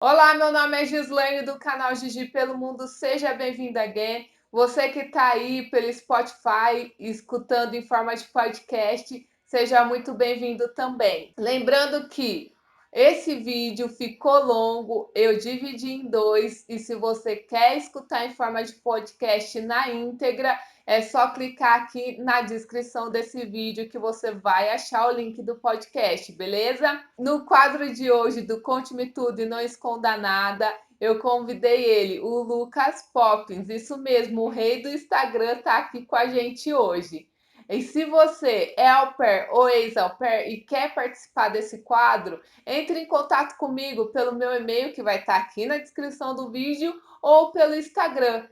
Olá, meu nome é Gislaine do canal Gigi pelo Mundo, seja bem-vindo again. Você que está aí pelo Spotify, escutando em forma de podcast, seja muito bem-vindo também. Lembrando que esse vídeo ficou longo, eu dividi em dois, e se você quer escutar em forma de podcast na íntegra, é só clicar aqui na descrição desse vídeo que você vai achar o link do podcast, beleza? No quadro de hoje do Conte-me Tudo e Não Esconda Nada, eu convidei ele, o Lucas Poppins, isso mesmo, o rei do Instagram tá aqui com a gente hoje. E se você é au pair ou ex-au pair e quer participar desse quadro, entre em contato comigo pelo meu e-mail que vai estar aqui na descrição do vídeo ou pelo Instagram,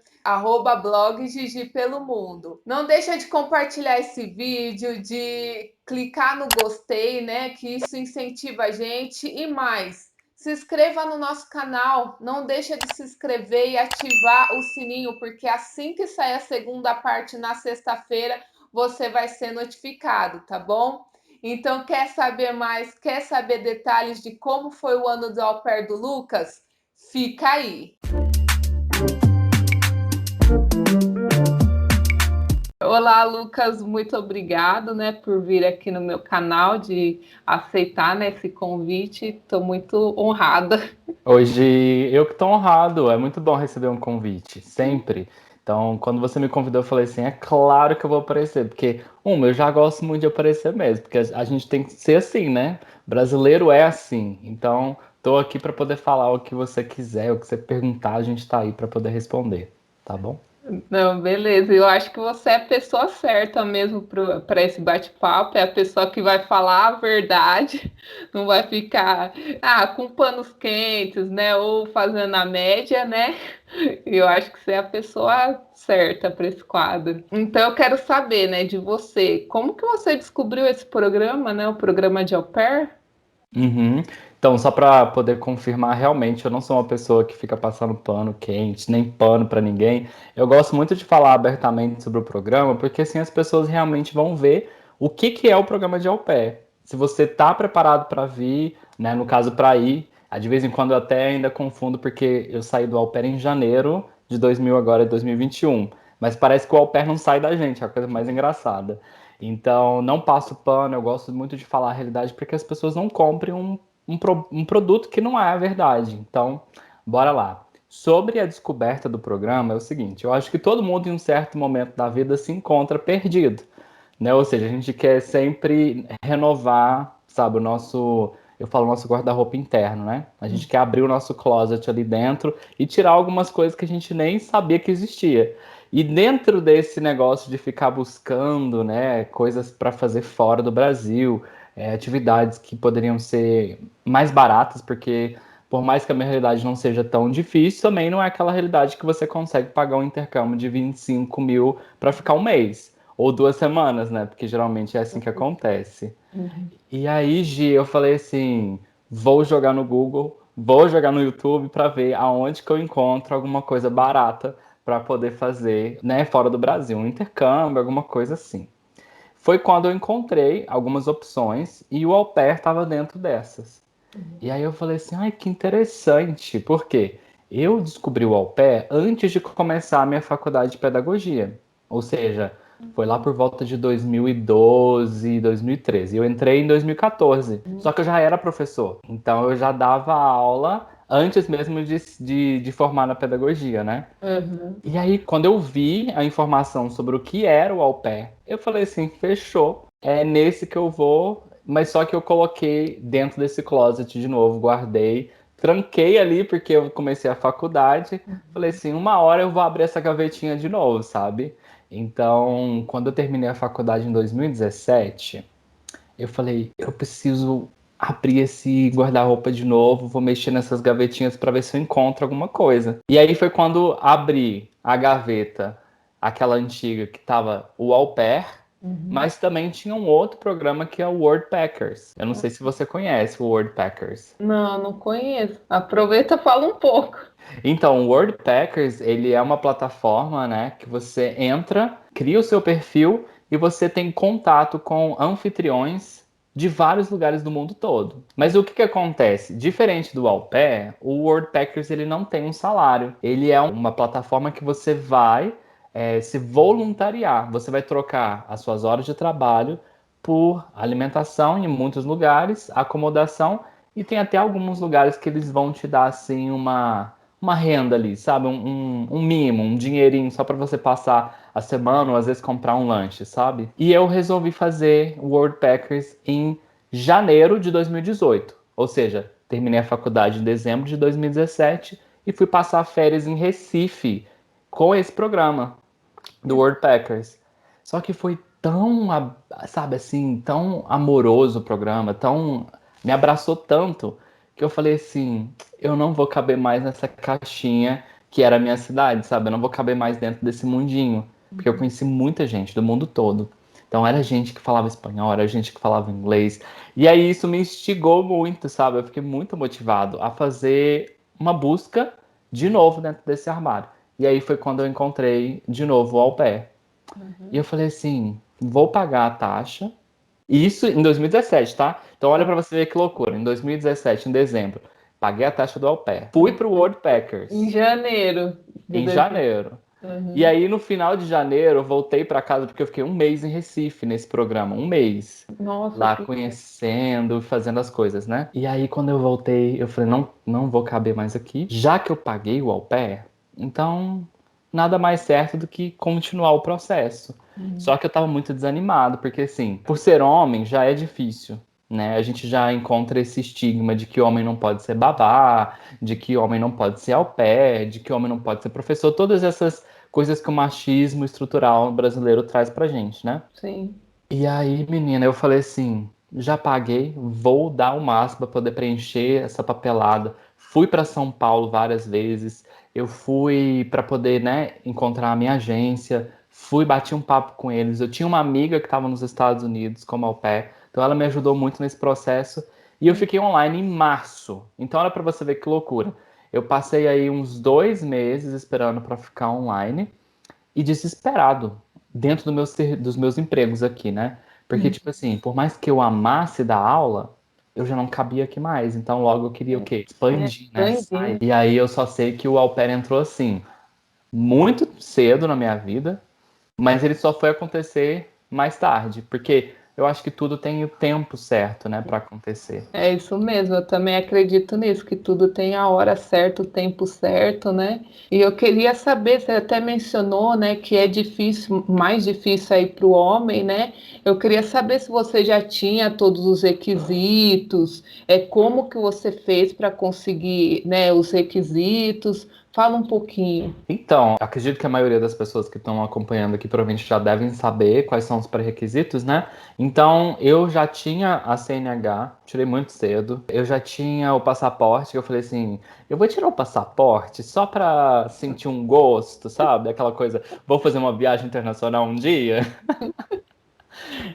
@blog Gigi pelo Mundo. Não deixa de compartilhar esse vídeo, de clicar no gostei, né? Que isso incentiva a gente e mais. Se inscreva no nosso canal, não deixa de se inscrever e ativar o sininho, porque assim que sair a segunda parte na sexta-feira, você vai ser notificado, tá bom? Então, quer saber mais? Quer saber detalhes de como foi o ano do au pair do Lucas? Fica aí! Olá, Lucas, muito obrigado, né, por vir aqui no meu canal, de aceitar, né, esse convite. Estou muito honrada. Hoje eu que estou honrado, é muito bom receber um convite, sempre. Então, quando você me convidou, eu falei assim: é claro que eu vou aparecer, porque, eu já gosto muito de aparecer mesmo, porque a gente tem que ser assim, né? Brasileiro é assim. Então, estou aqui para poder falar o que você quiser, o que você perguntar, a gente está aí para poder responder, tá bom? Não, beleza. Eu acho que você é a pessoa certa mesmo para esse bate-papo. É a pessoa que vai falar a verdade, não vai ficar com panos quentes, né? Ou fazendo a média, né? Eu acho que você é a pessoa certa para esse quadro. Então eu quero saber, né, de você, como que você descobriu esse programa, né? O programa de au pair? Uhum. Então, só para poder confirmar, realmente eu não sou uma pessoa que fica passando pano quente, nem pano para ninguém. Eu gosto muito de falar abertamente sobre o programa, porque assim as pessoas realmente vão ver o que que é o programa de au pair. Se você está preparado para vir, né, no caso para ir, de vez em quando eu até ainda confundo porque eu saí do au pair em janeiro de 2000, agora é 2021. Mas parece que o au pair não sai da gente, é a coisa mais engraçada. Então, não passo pano, eu gosto muito de falar a realidade para que as pessoas não comprem um produto que não é a verdade. Então, bora lá. Sobre a descoberta do programa, é o seguinte: eu acho que todo mundo em um certo momento da vida se encontra perdido, né? Ou seja, a gente quer sempre renovar, sabe, o nosso, eu falo nosso guarda-roupa interno, né? A gente quer abrir o nosso closet ali dentro e tirar algumas coisas que a gente nem sabia que existia. E dentro desse negócio de ficar buscando, né, coisas para fazer fora do Brasil, atividades que poderiam ser mais baratas, porque por mais que a minha realidade não seja tão difícil, também não é aquela realidade que você consegue pagar um intercâmbio de 25 mil para ficar um mês. Ou 2 semanas, né? Porque geralmente é assim que acontece. Uhum. E aí, Gi, eu falei assim: vou jogar no Google, vou jogar no YouTube para ver aonde que eu encontro alguma coisa barata para poder fazer, né, fora do Brasil, um intercâmbio, alguma coisa assim. Foi quando eu encontrei algumas opções e o au pair estava dentro dessas. E aí eu falei assim: ai, que interessante, por quê? Eu descobri o au pair antes de começar a minha faculdade de pedagogia. Ou seja, foi lá por volta de 2012, 2013. Eu entrei em 2014, só que eu já era professor. Então eu já dava aula antes mesmo de formar na pedagogia, né? Uhum. E aí, quando eu vi a informação sobre o que era o au pair, eu falei assim: fechou, é nesse que eu vou, mas só que eu coloquei dentro desse closet de novo, guardei, tranquei ali porque eu comecei a faculdade. Falei assim: uma hora eu vou abrir essa gavetinha de novo, sabe? Então, quando eu terminei a faculdade em 2017, eu falei: eu preciso abrir esse guarda-roupa de novo, vou mexer nessas gavetinhas para ver se eu encontro alguma coisa. E aí foi quando abri a gaveta, aquela antiga que tava o Au Pair, Uhum. mas também tinha um outro programa que é o Worldpackers. Eu não sei se você conhece o Worldpackers. Não, não conheço. Aproveita, fala um pouco. Então, o Worldpackers, ele é uma plataforma, né, que você entra, cria o seu perfil e você tem contato com anfitriões de vários lugares do mundo todo. Mas o que que acontece? Diferente do au pair, o Worldpackers ele não tem um salário. Ele é uma plataforma que você vai se voluntariar. Você vai trocar as suas horas de trabalho por alimentação em muitos lugares, acomodação, e tem até alguns lugares que eles vão te dar assim uma renda ali, sabe? Um mimo, um dinheirinho só para você passar a semana ou às vezes comprar um lanche, sabe? E eu resolvi fazer o Worldpackers em janeiro de 2018. Ou seja, terminei a faculdade em dezembro de 2017 e fui passar férias em Recife com esse programa do Worldpackers. Só que foi tão, sabe assim, tão amoroso o programa, tão me abraçou tanto que eu falei assim, eu não vou caber mais nessa caixinha que era a minha cidade, sabe? Eu não vou caber mais dentro desse mundinho, porque eu conheci muita gente do mundo todo. Então era gente que falava espanhol, era gente que falava inglês. E aí isso me instigou muito, sabe? Eu fiquei muito motivado a fazer uma busca de novo dentro desse armário. E aí foi quando eu encontrei de novo o au pair. E eu falei assim, vou pagar a taxa. Isso em 2017, tá? Então olha pra você ver que loucura. Em 2017, em dezembro, paguei a taxa do au pair. Fui pro Em Worldpackers janeiro de em 2000. janeiro. E Uhum. aí no final de janeiro eu voltei pra casa porque eu fiquei um mês em Recife nesse programa, um mês. Nossa, Lá que. conhecendo, fazendo as coisas, né? E aí quando eu voltei, eu falei, não, não vou caber mais aqui. Já que eu paguei o au pair, então nada mais certo do que continuar o processo. Uhum. Só que eu tava muito desanimado, porque assim, por ser homem já é difícil, né? A gente já encontra esse estigma de que homem não pode ser babá, de que homem não pode ser au pair, de que homem não pode ser professor, todas essas coisas que o machismo estrutural brasileiro traz pra gente, né? Sim. E aí, menina, eu falei assim, já paguei, vou dar o máximo para poder preencher essa papelada. Fui para São Paulo várias vezes. Eu fui para poder, né, encontrar a minha agência. Fui, bati um papo com eles. Eu tinha uma amiga que estava nos Estados Unidos como au pair, então ela me ajudou muito nesse processo. E eu fiquei online em março. Então olha para você ver que loucura. Eu passei aí uns 2 meses esperando para ficar online e desesperado dentro dos meus empregos aqui, né? Porque, Uhum. tipo assim, por mais que eu amasse dar aula, eu já não cabia aqui mais. Então, logo eu queria o quê? É, Expandir, né? entendi. Sair. E aí eu só sei que o au pair entrou assim, muito cedo na minha vida, mas ele só foi acontecer mais tarde, porque eu acho que tudo tem o tempo certo, né, para acontecer. É isso mesmo, eu também acredito nisso, que tudo tem a hora certa, o tempo certo, né? E eu queria saber, você até mencionou, né, que é difícil, mais difícil aí para o homem, né? Eu queria saber se você já tinha todos os requisitos, como que você fez para conseguir, né, os requisitos. Fala um pouquinho. Então, acredito que a maioria das pessoas que estão acompanhando aqui provavelmente já devem saber quais são os pré-requisitos, né? Então, eu já tinha a CNH, tirei muito cedo. Eu já tinha o passaporte, eu falei assim, eu vou tirar o passaporte só para sentir um gosto, sabe? Aquela coisa, vou fazer uma viagem internacional um dia.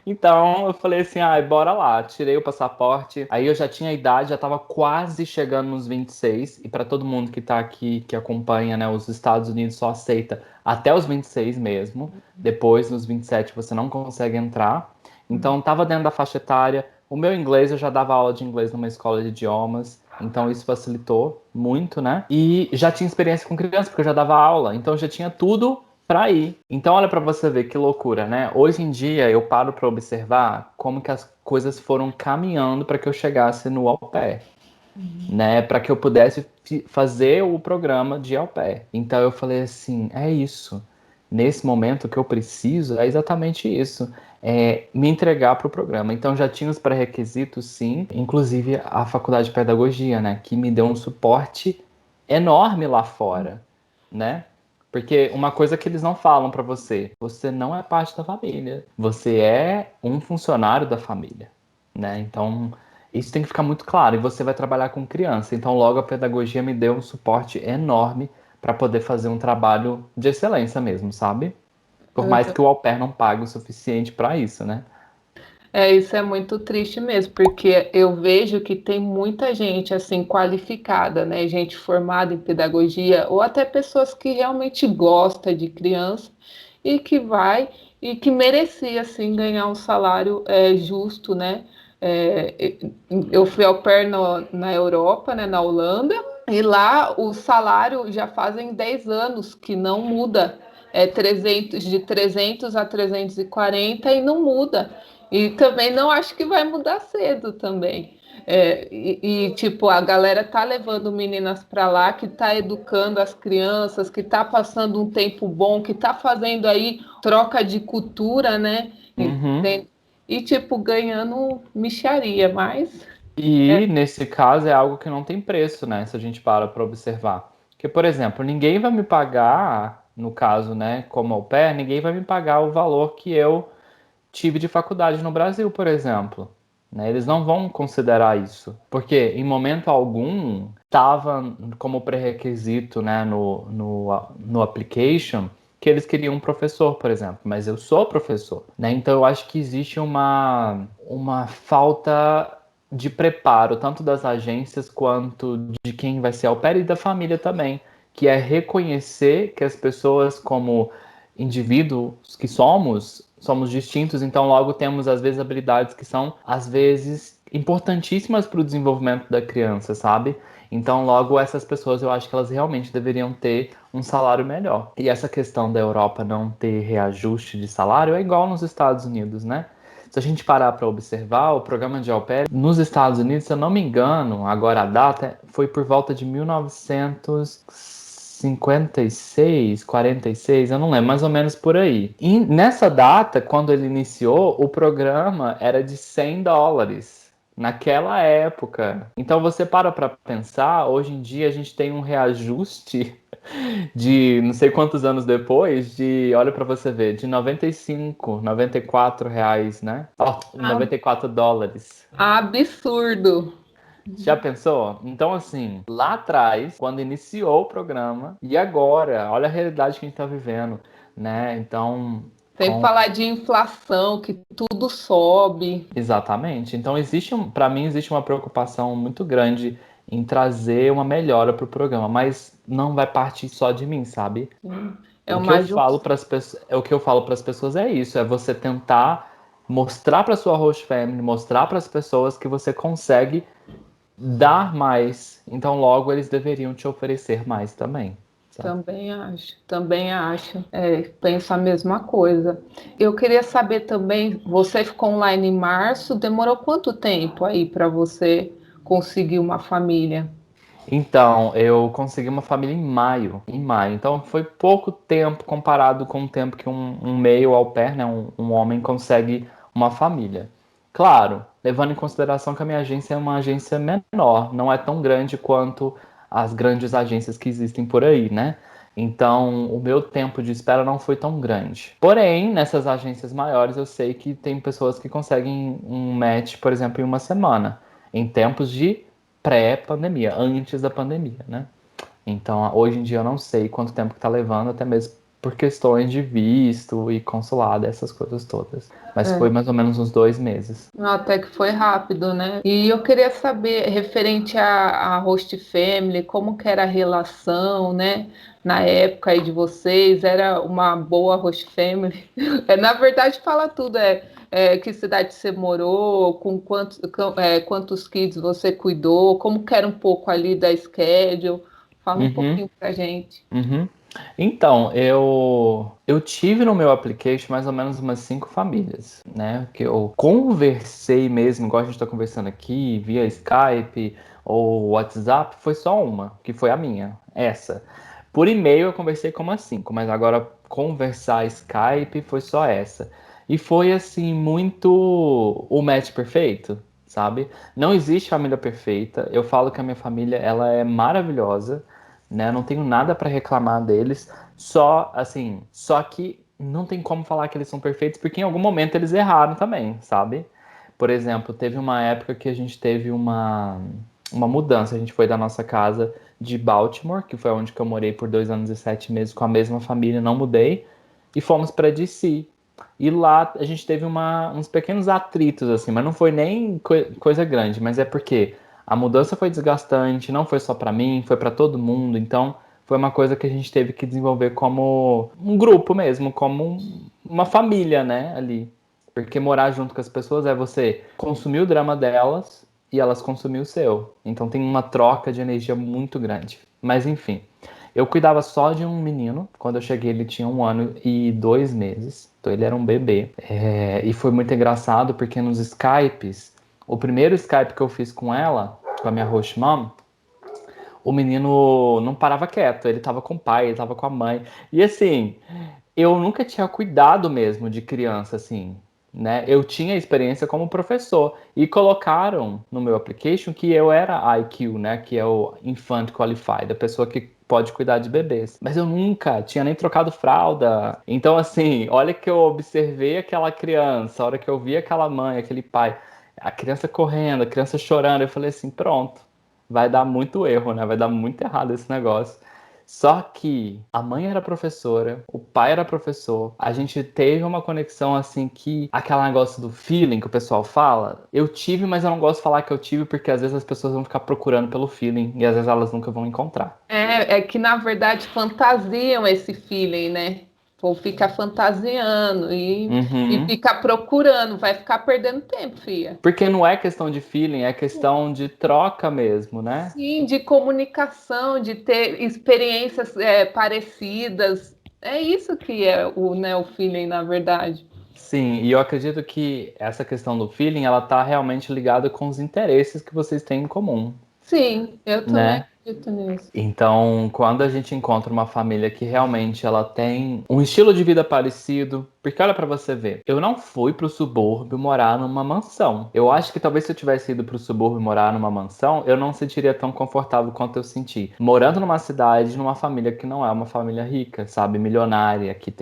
Então eu falei assim, ai, bora lá. Tirei o passaporte. Aí eu já tinha a idade, já tava quase chegando nos 26. E para todo mundo que tá aqui, que acompanha, né, os Estados Unidos só aceita até os 26 mesmo. Depois, nos 27, você não consegue entrar. Então tava dentro da faixa etária. O meu inglês, eu já dava aula de inglês numa escola de idiomas. Então isso facilitou muito, né? E já tinha experiência com criança, porque eu já dava aula. Então já tinha tudo para ir. Então olha para você ver que loucura, né? Hoje em dia eu paro para observar como que as coisas foram caminhando para que eu chegasse no au pair, né? Para que eu pudesse fazer o programa de au pair. Então eu falei assim, é isso. Nesse momento o que eu preciso é exatamente isso. É me entregar para o programa. Então já tinha os pré-requisitos, sim, inclusive a faculdade de pedagogia, né, que me deu um suporte enorme lá fora, né? Porque uma coisa que eles não falam pra você, você não é parte da família, você é um funcionário da família, né? Então, isso tem que ficar muito claro. E você vai trabalhar com criança. Então, logo a pedagogia me deu um suporte enorme para poder fazer um trabalho de excelência mesmo, sabe? Por mais que o au pair não pague o suficiente para isso, né? Isso é muito triste mesmo, porque eu vejo que tem muita gente assim qualificada, né? Gente formada em pedagogia, ou até pessoas que realmente gostam de criança e que vai e que merecia assim ganhar um salário justo, né? Eu fui au pair na Europa, né, na Holanda, e lá o salário já fazem 10 anos que não muda. É 300, de 300 a 340 e não muda. E também não acho que vai mudar cedo também. Tipo, a galera tá levando meninas para lá, que tá educando as crianças, que tá passando um tempo bom, que tá fazendo aí troca de cultura, né? Uhum. E tipo, ganhando mixaria, mas E nesse caso é algo que não tem preço, né? Se a gente para observar. Porque, por exemplo, ninguém vai me pagar, no caso, né, como au pair, ninguém vai me pagar o valor que eu tive de faculdade no Brasil, por exemplo. Né? Eles não vão considerar isso. Porque em momento algum estava como pré-requisito, né, no application que eles queriam um professor, por exemplo. Mas eu sou professor. Né? Então eu acho que existe uma falta de preparo, tanto das agências quanto de quem vai ser au pair e da família também, que é reconhecer que as pessoas, como indivíduos que somos distintos, então logo temos às vezes habilidades que são às vezes importantíssimas para o desenvolvimento da criança, sabe? Então logo essas pessoas eu acho que elas realmente deveriam ter um salário melhor. E essa questão da Europa não ter reajuste de salário é igual nos Estados Unidos, né? Se a gente parar para observar, o programa de au pair nos Estados Unidos, se eu não me engano, agora a data foi por volta de 1956, 46, eu não lembro, mais ou menos por aí. E nessa data, quando ele iniciou, o programa era de US$ 100 naquela época. Então você para pensar, hoje em dia a gente tem um reajuste de não sei quantos anos depois, olha pra você ver, de 95, R$ 94, né? Ó, US$ 94. absurdo. Já pensou? Então, assim, lá atrás, quando iniciou o programa, e agora, olha a realidade que a gente tá vivendo, né? Então, Sem falar de inflação, que tudo sobe. exatamente. Então, para mim, existe uma preocupação muito grande em trazer uma melhora para o programa, mas não vai partir só de mim, sabe? É O que eu uma falo para as pessoas, o que eu falo para as pessoas é isso, é você tentar mostrar para sua host family, mostrar para as pessoas que você consegue dar mais. Então, logo eles deveriam te oferecer mais também, sabe? Também acho. Penso a mesma coisa. Eu queria saber também, você ficou online em março, demorou quanto tempo aí para você conseguir uma família? Então, eu consegui uma família em maio. Então, foi pouco tempo comparado com o tempo que um male au pair, né, um homem consegue uma família. Claro, levando em consideração que a minha agência é uma agência menor, não é tão grande quanto as grandes agências que existem por aí, né? Então, o meu tempo de espera não foi tão grande. Porém, nessas agências maiores, eu sei que tem pessoas que conseguem um match, por exemplo, em uma semana, em tempos de pré-pandemia, antes da pandemia, né? Então, hoje em dia eu não sei quanto tempo que tá levando, até mesmo por questões de visto e consulado, essas coisas todas. Mas foi É. mais ou menos uns 2 meses. Até que foi rápido, né? E eu queria saber, referente à Host Family, como que era a relação, né? Na época aí de vocês, era uma boa Host Family? Na verdade, fala tudo, que cidade você morou, quantos kids você cuidou, como que era um pouco ali da schedule, fala um Uhum, pouquinho pra gente. uhum. Então, eu tive no meu application mais ou menos umas 5 famílias, né? Que eu conversei mesmo, igual a gente está conversando aqui, via Skype ou WhatsApp, foi só uma, que foi a minha, essa. Por e-mail eu conversei com umas 5, mas agora conversar Skype foi só essa. E foi assim, muito o match perfeito, sabe? Não existe família perfeita. Eu falo que a minha família, ela é maravilhosa, né? Não tenho nada para reclamar deles. Só, assim, só que não tem como falar que eles são perfeitos, porque em algum momento eles erraram também, sabe? Por exemplo, teve uma época que a gente teve uma mudança. A gente foi da nossa casa de Baltimore, que foi onde que eu morei por 2 anos e 7 meses com a mesma família, não mudei, e fomos para DC. E lá a gente teve uns pequenos atritos, assim, mas não foi nem coisa grande, mas é porque a mudança foi desgastante, não foi só para mim, foi para todo mundo, então foi uma coisa que a gente teve que desenvolver como um grupo mesmo, como uma família, né, ali. Porque morar junto com as pessoas é você consumir o drama delas e elas consumir o seu. Então tem uma troca de energia muito grande. Mas enfim, eu cuidava só de um menino. Quando eu cheguei, ele tinha 1 ano e 2 meses. Então ele era um bebê. E foi muito engraçado porque nos Skypes, o primeiro Skype que eu fiz com ela, com a minha host mom, o menino não parava quieto. Ele tava com o pai, ele tava com a mãe. E assim, eu nunca tinha cuidado mesmo de criança, assim, né? Eu tinha experiência como professor e colocaram no meu application que eu era IQ, né? Que é o Infant Qualified, a pessoa que pode cuidar de bebês. Mas eu nunca tinha nem trocado fralda. Então, assim, olha que eu observei aquela criança, a hora que eu vi aquela mãe, aquele pai, a criança correndo, a criança chorando, eu falei assim, pronto, vai dar muito erro, né? Vai dar muito errado esse negócio. Só que a mãe era professora, o pai era professor, a gente teve uma conexão assim que aquele negócio do feeling que o pessoal fala, eu tive, mas eu não gosto de falar que eu tive porque às vezes as pessoas vão ficar procurando pelo feeling e às vezes elas nunca vão encontrar. É que na verdade fantasiam esse feeling, né? O povo fica fantasiando e Uhum. fica procurando, vai ficar perdendo tempo, filha. Porque não é questão de feeling, é questão de troca mesmo, né? Sim, de comunicação, de ter experiências parecidas. É isso que é né, o feeling, na verdade. Sim, e eu acredito que essa questão do feeling, ela tá realmente ligada com os interesses que vocês têm em comum, Sim, eu também né? acredito nisso. Então, quando a gente encontra uma família que realmente ela tem um estilo de vida parecido, porque olha pra você ver, eu não fui pro subúrbio morar numa mansão. Eu acho que talvez se eu tivesse ido pro subúrbio morar numa mansão, eu não sentiria tão confortável quanto eu senti. Morando numa cidade, numa família que não é uma família rica, sabe, milionária, que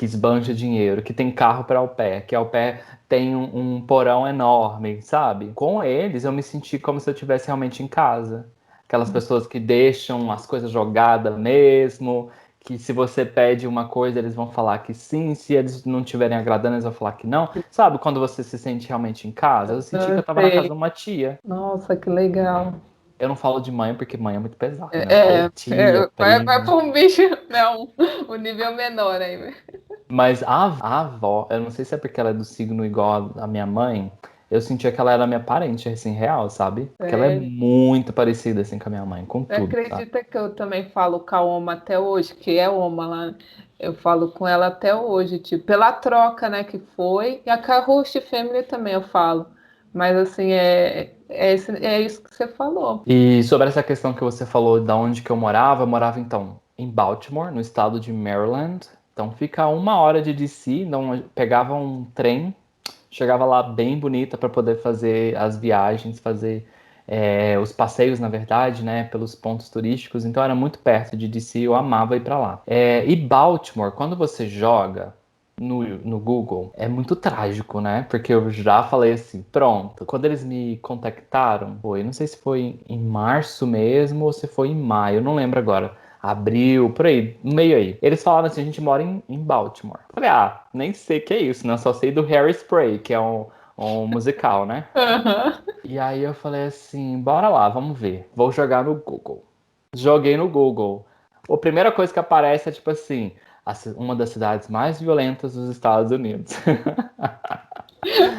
esbanja dinheiro, que tem carro para au pair, que au pair tem um porão enorme, sabe? Com eles eu me senti como se eu estivesse realmente em casa. Aquelas pessoas que deixam as coisas jogadas mesmo, que se você pede uma coisa, eles vão falar que sim, se eles não estiverem agradando, eles vão falar que não. Sabe quando você se sente realmente em casa? Eu senti que eu Eu tava na casa sei. de uma tia. Nossa, que legal. Eu não falo de mãe porque mãe é muito pesado, né? Eu falo tia, Vai prima. para um bicho, não, o nível menor aí. Mas a avó, eu não sei se é porque ela é do signo igual a minha mãe, eu sentia que ela era minha parente, assim, real, sabe? Porque ela é Sério. muito parecida, assim, com a minha mãe, com Você tudo, sabe? acredita que eu também falo com a Oma até hoje, que é Oma lá? Eu falo com ela até hoje, tipo, pela troca, né, que foi. E a Kahoot Family também eu falo. Mas assim, é isso que você falou. E sobre essa questão que você falou da onde que eu morava então em Baltimore, no estado de Maryland. Então fica 1 hora de DC, então eu pegava um trem, chegava lá bem bonita para poder fazer as viagens, fazer os passeios, na verdade, né, pelos pontos turísticos. Então era muito perto de DC, eu amava ir para lá. E Baltimore, quando você joga no Google, é muito trágico, né? Porque eu já falei assim, pronto. Quando eles me contactaram, foi, não sei se foi em março mesmo ou se foi em maio, eu não lembro agora. Abril, por aí, no meio aí. Eles falaram assim, a gente mora em Baltimore. Eu falei, nem sei o que é isso, né? Só sei do Hairspray, que é um musical, né? Aham. E aí eu falei assim, bora lá, vamos ver. Vou jogar no Google. Joguei no Google. A primeira coisa que aparece é tipo assim, uma das cidades mais violentas dos Estados Unidos.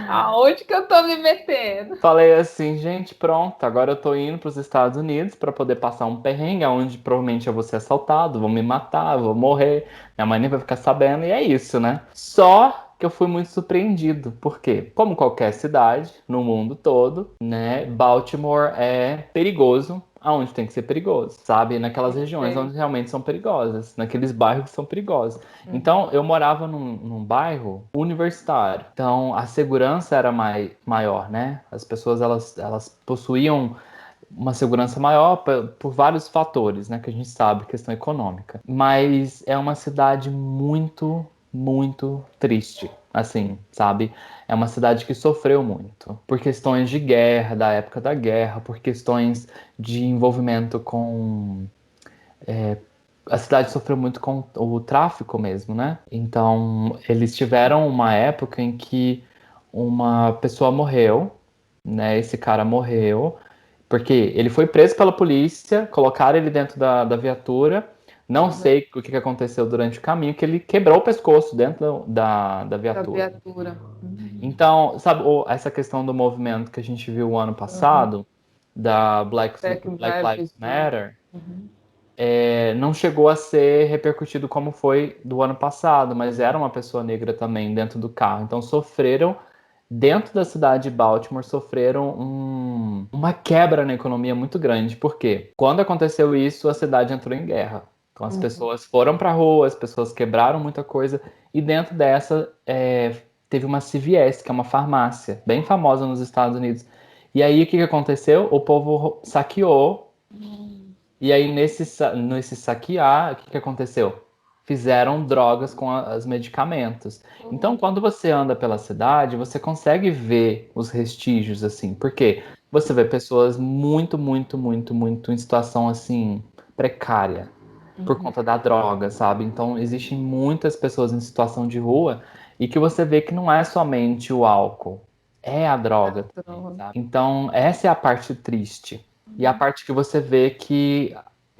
Aonde que eu tô me metendo? Falei assim, gente, pronto, agora eu tô indo para os Estados Unidos para poder passar um perrengue, onde provavelmente eu vou ser assaltado, vão me matar, eu vou morrer, minha mãe nem vai ficar sabendo, e é isso, né? Só que eu fui muito surpreendido, porque, como qualquer cidade no mundo todo, né, Baltimore é perigoso aonde tem que ser perigoso, sabe? Naquelas regiões Sei. onde realmente são perigosas, naqueles bairros que são perigosos. Então, eu morava num bairro universitário. Então, a segurança era maior, né? As pessoas, elas possuíam uma segurança maior por vários fatores, né? Que a gente sabe, questão econômica. Mas é uma cidade muito, muito triste, assim, sabe? É uma cidade que sofreu muito por questões de guerra, da época da guerra, por questões de envolvimento com a cidade sofreu muito com o tráfico mesmo, né? Então, eles tiveram uma época em que uma pessoa morreu, né? Esse cara morreu, porque ele foi preso pela polícia, colocaram ele dentro da viatura. Não Aham. sei o que aconteceu durante o caminho, que ele quebrou o pescoço dentro da Da viatura. viatura. Então, sabe, essa questão do movimento que a gente viu o ano Uhum. passado, da Black Black Lives Lives Matter. Matter, Uhum. não chegou a ser repercutido como foi do ano passado, mas era uma pessoa negra também dentro do carro. Então sofreram, dentro da cidade de Baltimore, sofreram uma quebra na economia muito grande. Por quê? Quando aconteceu isso, a cidade entrou em guerra. Então as Uhum. pessoas foram para a rua, as pessoas quebraram muita coisa, e dentro dessa teve uma CVS, que é uma farmácia bem famosa nos Estados Unidos. E aí o que aconteceu? O povo saqueou. E aí, nesse saquear, o que aconteceu? Fizeram drogas com os medicamentos. Então, quando você anda pela cidade, você consegue ver os vestígios, assim. Por quê? Você vê pessoas muito, muito, muito, muito em situação, assim, precária. Por Uhum. conta da droga, sabe? Então, existem muitas pessoas em situação de rua e que você vê que não é somente o álcool, é a droga também, Droga. sabe? Então, essa é a parte triste. E a parte que você vê que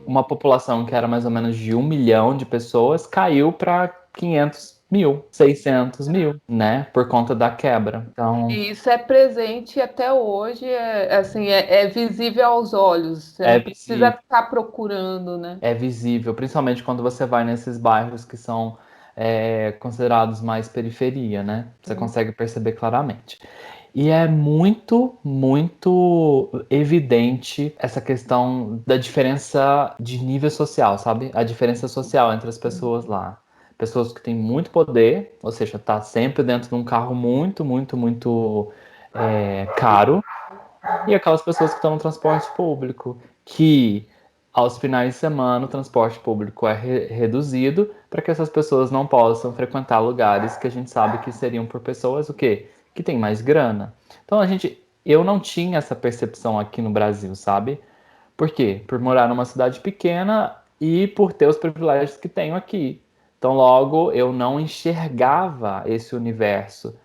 uma população que era mais ou menos de 1 milhão de pessoas caiu para 500 mil, 600 mil, né? Por conta da quebra. Então, E isso é presente até hoje, assim, é visível aos olhos. Você é não precisa visível. ficar procurando, né? É visível, principalmente quando você vai nesses bairros que são considerados mais periferia, né? Você consegue perceber claramente. E é muito, muito evidente essa questão da diferença de nível social, sabe? A diferença social entre as pessoas lá. Pessoas que têm muito poder, ou seja, tá sempre dentro de um carro muito, muito, muito caro, e aquelas pessoas que estão no transporte público, que aos finais de semana o transporte público é reduzido para que essas pessoas não possam frequentar lugares que a gente sabe que seriam por pessoas o quê? Que tem mais grana. Então eu não tinha essa percepção aqui no Brasil, sabe? Por quê? Por morar numa cidade pequena e por ter os privilégios que tenho aqui. Então logo eu não enxergava esse universo,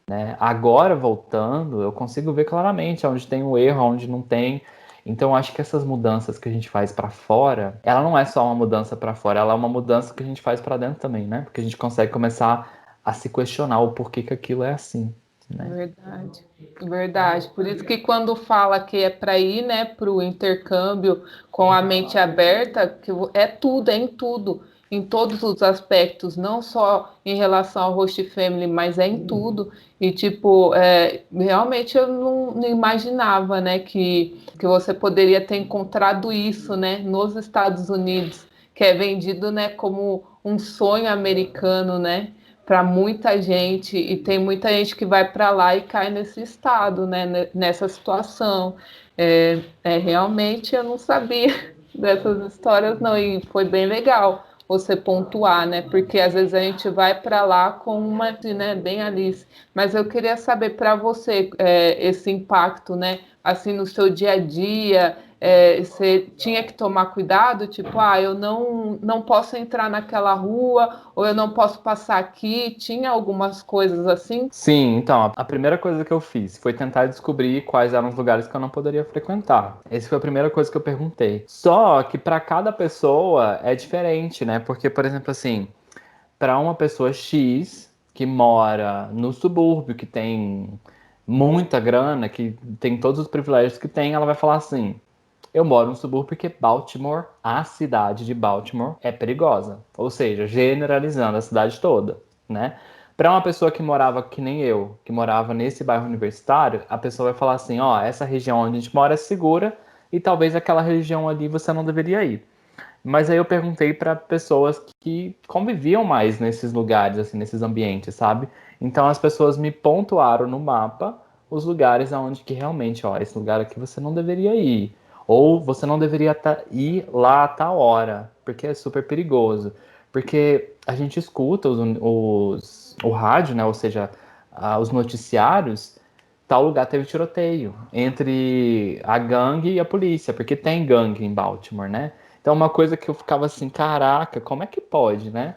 né? Agora, voltando, eu consigo ver claramente onde tem o erro, onde não tem. Então, eu acho que essas mudanças que a gente faz para fora, ela não é só uma mudança para fora, ela é uma mudança que a gente faz para dentro também, né? Porque a gente consegue começar a se questionar o porquê que aquilo é assim, né? Verdade, verdade. Por isso que quando fala que é para ir, né, para o intercâmbio com a mente aberta, que é tudo, é em tudo, em todos os aspectos, não só em relação ao host family, mas é em tudo. E tipo, realmente eu não imaginava, né, que você poderia ter encontrado isso, né, nos Estados Unidos, que é vendido, né, como um sonho americano, né? Para muita gente e tem muita gente que vai para lá e cai nesse estado, né? Nessa situação. Realmente eu não sabia dessas histórias não e foi bem legal você pontuar, né? Porque às vezes a gente vai para lá com uma, né? Bem Alice. Mas eu queria saber para você esse impacto, né? Assim no seu dia a dia. Você tinha que tomar cuidado, tipo, eu não posso entrar naquela rua, ou eu não posso passar aqui. Tinha algumas coisas assim? Sim, então, a primeira coisa que eu fiz foi tentar descobrir quais eram os lugares que eu não poderia frequentar. Essa foi a primeira coisa que eu perguntei. Só que para cada pessoa é diferente, né? Porque, por exemplo, assim, para uma pessoa X que mora no subúrbio, que tem muita grana, que tem todos os privilégios que tem, ela vai falar assim: eu moro no subúrbio porque Baltimore, a cidade de Baltimore, é perigosa. Ou seja, generalizando a cidade toda, né? Para uma pessoa que morava que nem eu, que morava nesse bairro universitário, a pessoa vai falar assim: ó, essa região onde a gente mora é segura e talvez aquela região ali você não deveria ir. Mas aí eu perguntei para pessoas que conviviam mais nesses lugares, assim, nesses ambientes, sabe? Então as pessoas me pontuaram no mapa os lugares aonde que realmente, ó, esse lugar aqui você não deveria ir. Ou você não deveria ir lá a tal hora, porque é super perigoso. Porque a gente escuta o rádio, né? Ou seja, os noticiários, tal lugar teve tiroteio entre a gangue e a polícia, porque tem gangue em Baltimore, né? Então, uma coisa que eu ficava assim, caraca, como é que pode, né?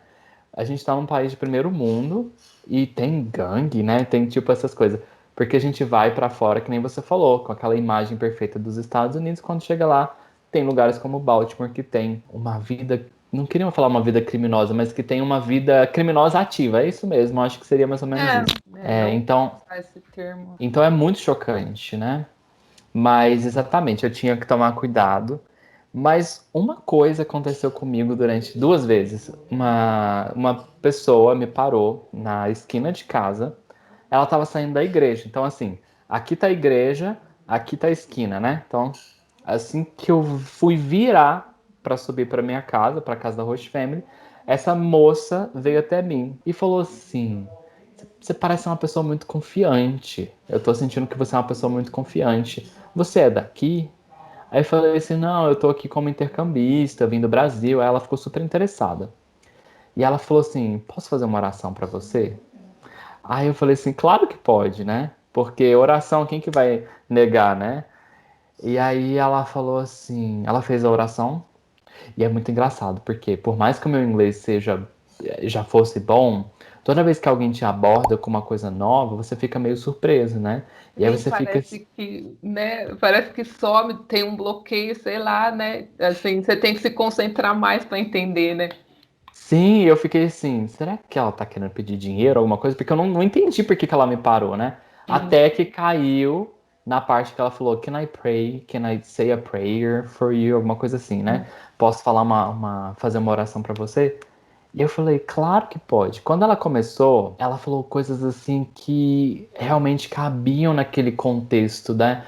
A gente tá num país de primeiro mundo e tem gangue, né? Tem tipo essas coisas. Porque a gente vai pra fora, que nem você falou, com aquela imagem perfeita dos Estados Unidos, quando chega lá, tem lugares como Baltimore que tem uma vida, não queria falar uma vida criminosa, mas que tem uma vida criminosa ativa. É isso mesmo, acho que seria mais ou menos É, isso. É, Não então, usar esse termo. então é muito chocante, né? Mas exatamente, eu tinha que tomar cuidado. Mas uma coisa aconteceu comigo durante 2 vezes. Uma pessoa me parou na esquina de casa. Ela estava saindo da igreja. Então, assim, aqui tá a igreja, aqui tá a esquina, né? Então, assim que eu fui virar para subir para minha casa, para casa da Host Family, essa moça veio até mim e falou assim: Você parece uma pessoa muito confiante. Eu tô sentindo que você é uma pessoa muito confiante. Você é daqui? Aí eu falei assim: Não, eu tô aqui como intercambista, vim do Brasil. Aí ela ficou super interessada. E ela falou assim: Posso fazer uma oração para você? Aí eu falei assim: Claro que pode, né? Porque oração, quem que vai negar, né? E aí ela falou assim: Ela fez a oração. E é muito engraçado, porque por mais que o meu inglês já fosse bom, toda vez que alguém te aborda com uma coisa nova, você fica meio surpreso, né? E aí Sim, você fica. parece que, né, parece que some, tem um bloqueio, sei lá, né? Assim, você tem que se concentrar mais para entender, né? Sim, eu fiquei assim, será que ela tá querendo pedir dinheiro, alguma coisa? Porque eu não entendi por que ela me parou, né? Uhum. Até que caiu na parte que ela falou, Can I pray? Can I say a prayer for you? Alguma coisa assim, né? Posso falar fazer uma oração pra você? E eu falei, claro que pode. Quando ela começou, ela falou coisas assim que realmente cabiam naquele contexto, né?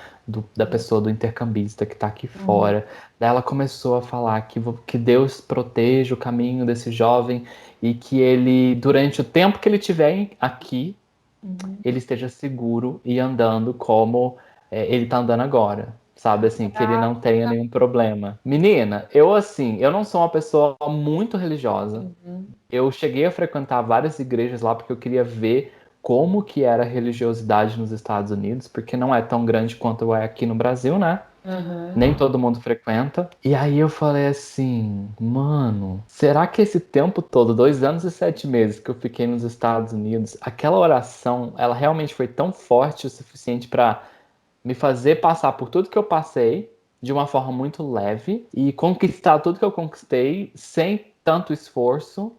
Da pessoa, do intercambista que tá aqui Uhum. fora. Daí ela começou a falar que Deus proteja o caminho desse jovem e que ele, durante o tempo que ele tiver aqui, Uhum. ele esteja seguro e andando como ele tá andando agora. Sabe, assim, que ele Ah, não tenha nenhum problema. Menina, eu assim, eu não sou uma pessoa muito religiosa. uhum. Eu cheguei a frequentar várias igrejas lá porque eu queria ver como que era a religiosidade nos Estados Unidos, porque não é tão grande quanto é aqui no Brasil, né? Uhum. Nem todo mundo frequenta. E aí eu falei assim, mano, será que esse tempo todo, 2 anos e 7 meses que eu fiquei nos Estados Unidos, aquela oração, ela realmente foi tão forte o suficiente para me fazer passar por tudo que eu passei de uma forma muito leve e conquistar tudo que eu conquistei sem tanto esforço,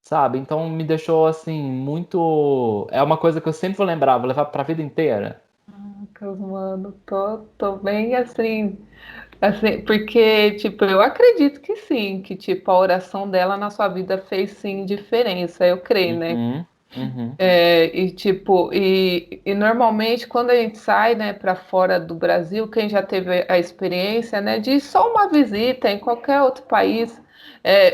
sabe? Então me deixou assim muito. É uma coisa que eu sempre vou lembrar, vou levar pra vida inteira. Lucas, mano, tô bem assim, porque, tipo, eu acredito que sim, que, tipo, a oração dela na sua vida fez, sim, diferença, eu creio, né? Uhum, uhum. E tipo, e normalmente quando a gente sai, né, para fora do Brasil, quem já teve a experiência, né, de só uma visita em qualquer outro país,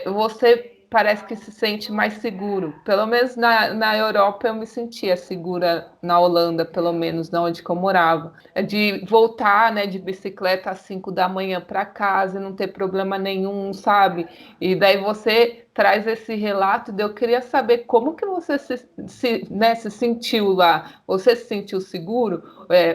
você parece que se sente mais seguro. Pelo menos na Europa eu me sentia segura, na Holanda, pelo menos, na onde que eu morava. É de voltar, né, de bicicleta às 5 da manhã para casa e não ter problema nenhum, sabe? E daí você traz esse relato, eu queria saber como que você né, se sentiu lá. Você se sentiu seguro?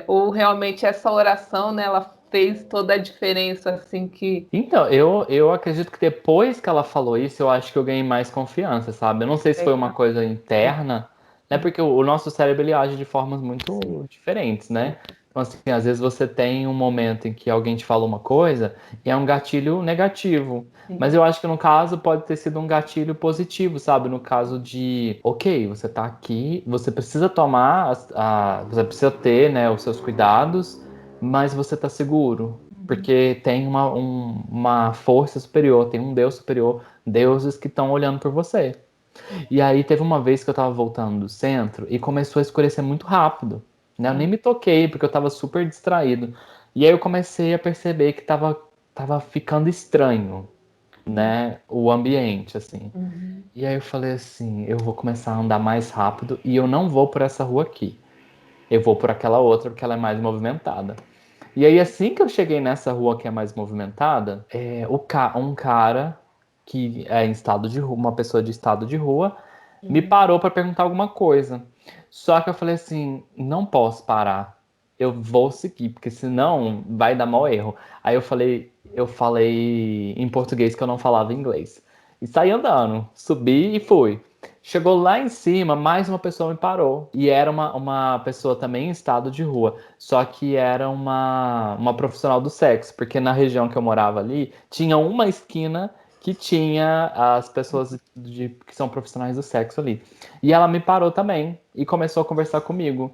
Ou realmente essa oração, né, ela fez toda a diferença, assim, que... Então, eu acredito que depois que ela falou isso, eu acho que eu ganhei mais confiança, sabe? Eu não sei se foi uma coisa interna, né? Porque o nosso cérebro ele age de formas muito diferentes, né? Então, assim, às vezes você tem um momento em que alguém te fala uma coisa e é um gatilho negativo. Mas eu acho que no caso pode ter sido um gatilho positivo, sabe? No caso de, ok, você tá aqui, você precisa tomar, você precisa ter, né, os seus cuidados, mas você tá seguro. Porque tem uma força superior, tem um Deus superior, deuses que estão olhando por você. E aí teve uma vez que eu tava voltando do centro e começou a escurecer muito rápido, né? Eu nem me toquei porque eu tava super distraído. E aí eu comecei a perceber que tava ficando estranho, né? O ambiente, assim. Uhum. E aí eu falei assim, eu vou começar a andar mais rápido e eu não vou por essa rua aqui. Eu vou por aquela outra porque ela é mais movimentada. E aí, assim que eu cheguei nessa rua que é mais movimentada, um cara que é em estado de rua, uma pessoa de estado de rua, me Uhum. parou para perguntar alguma coisa. Só que eu falei assim, não posso parar. Eu vou seguir, porque senão vai dar mau erro. Aí eu falei em português que eu não falava inglês. E saí andando, subi e fui. Chegou lá em cima, mais uma pessoa me parou. E era uma pessoa também em estado de rua. Só que era uma profissional do sexo, porque na região que eu morava ali, tinha uma esquina que tinha as pessoas que são profissionais do sexo ali. E ela me parou também e começou a conversar comigo.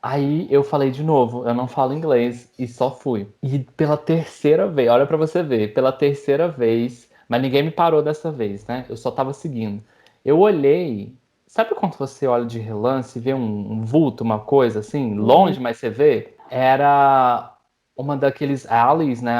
Aí eu falei de novo, eu não falo inglês e só fui. E pela terceira vez, olha pra você ver, pela terceira vez, mas ninguém me parou dessa vez, né? Eu só tava seguindo. Eu olhei, sabe quando você olha de relance e vê um vulto, uma coisa assim, Uhum. longe, mas você vê? Era uma daqueles alleys, né?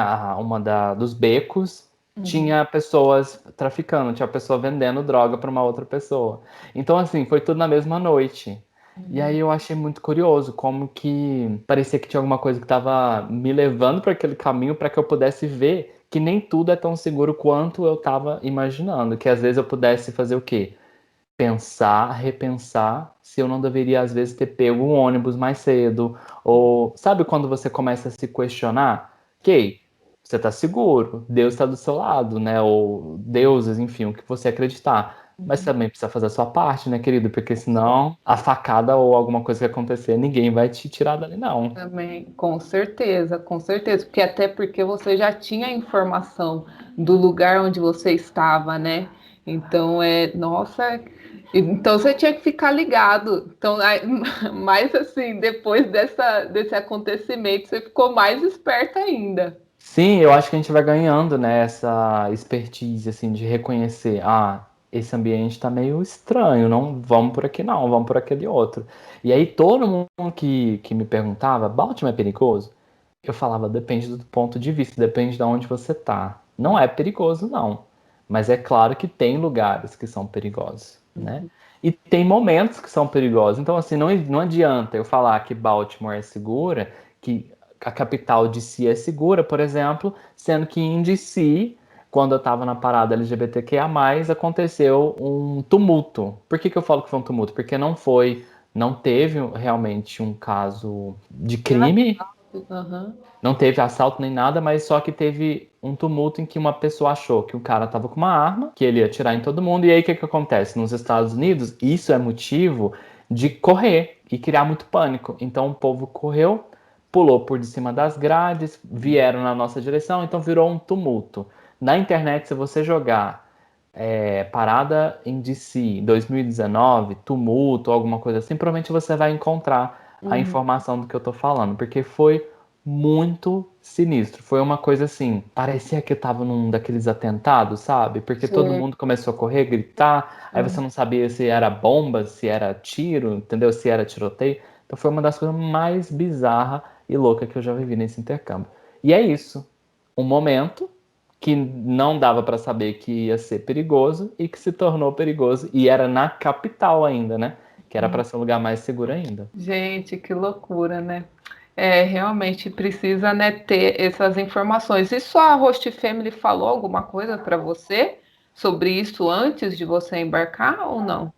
Dos becos. Uhum. Tinha pessoas traficando, tinha pessoa vendendo droga pra uma outra pessoa. Então, assim, foi tudo na mesma noite. E aí Uhum. eu achei muito curioso como que parecia que tinha alguma coisa que estava me levando para aquele caminho para que eu pudesse ver que nem tudo é tão seguro quanto eu estava imaginando, que às vezes eu pudesse fazer o quê? Pensar, repensar se eu não deveria às vezes ter pego um ônibus mais cedo, ou sabe quando você começa a se questionar? Ok, você está seguro, Deus está do seu lado, né? Ou deuses, enfim, o que você acreditar. Mas Uhum. também precisa fazer a sua parte, né, querido? Porque senão a facada ou alguma coisa que acontecer, ninguém vai te tirar dali, não. Também, com certeza, porque até porque você já tinha a informação do lugar onde você estava, né? Então nossa, então você tinha que ficar ligado. Então, mais assim, depois desse acontecimento, você ficou mais esperta ainda. Sim, eu acho que a gente vai ganhando, né, essa expertise, assim, de reconhecer, esse ambiente tá meio estranho, não vamos por aqui não, vamos por aquele outro. E aí todo mundo que me perguntava, Baltimore é perigoso? Eu falava, depende do ponto de vista, depende de onde você tá. Não é perigoso, não. Mas é claro que tem lugares que são perigosos, né? E tem momentos que são perigosos. Então, assim, não adianta eu falar que Baltimore é segura, que a capital de si é segura, por exemplo, sendo que em DC, quando eu estava na parada LGBTQIA+, aconteceu um tumulto. Por que eu falo que foi um tumulto? Porque não teve realmente um caso de crime, Aham. não teve assalto nem nada, mas só que teve um tumulto em que uma pessoa achou que o cara tava com uma arma, que ele ia atirar em todo mundo, e aí o que que acontece? Nos Estados Unidos, isso é motivo de correr e criar muito pânico. Então o povo correu, pulou por de cima das grades, vieram na nossa direção, então virou um tumulto. Na internet, se você jogar parada em DC 2019, tumulto, alguma coisa assim, provavelmente você vai encontrar a Uhum. informação do que eu tô falando, porque foi muito sinistro. Foi uma coisa assim, parecia que eu tava num daqueles atentados, sabe? Porque todo Sei. mundo começou a correr, gritar, aí você Uhum. não sabia se era bomba, se era tiro, entendeu? Se era tiroteio. Então foi uma das coisas mais bizarras e loucas que eu já vivi nesse intercâmbio. E é isso. Um momento que não dava para saber que ia ser perigoso e que se tornou perigoso e era na capital ainda, né? Que era para ser um lugar mais seguro ainda. Gente, que loucura, né? Realmente precisa, né, ter essas informações. E sua host family falou alguma coisa para você sobre isso antes de você embarcar ou não?